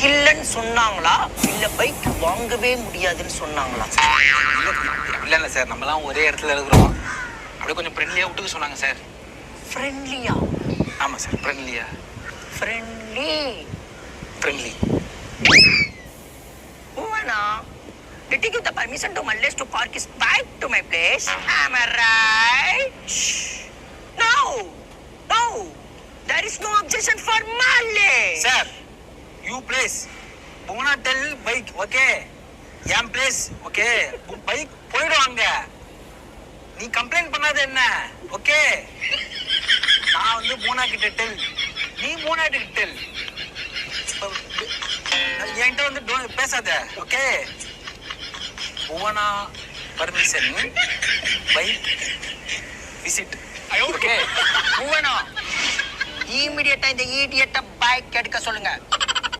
இல்லைன்னு சொன்னாங்களா இல்ல பைக் வாங்கவே முடியாதுன்னு சொன்னாங்களா? இல்ல சார், நம்மலாம் ஒரே இடத்துல இருக்கிறோம். அப்படியே கொஞ்சம் ஃப்ரெண்ட்லியா விட்டுக்க சொன்னாங்க சார். ஃப்ரெண்ட்லியா? ஆமா சார், ஃப்ரெண்ட்லியா. Friendly. Uvana, did you give the permission to Mallesh to park his bike to my place? Am I right? Shh. No, no, there is no objection for Mallesh. Sir, you place. Buna tell bike, okay? Yam place, okay? Bike போயிடுவாங்க. நீ complaint பண்ணாத என்ன, okay? நான் வந்து பூனா கிட்ட del, நீ பூனா கிட்ட del. என்கிட்ட வந்து பேசாத, okay? Poona permission bike visit, okay? Uvana, immediate இந்த idiot bike எடுக்க சொல்லுங்க.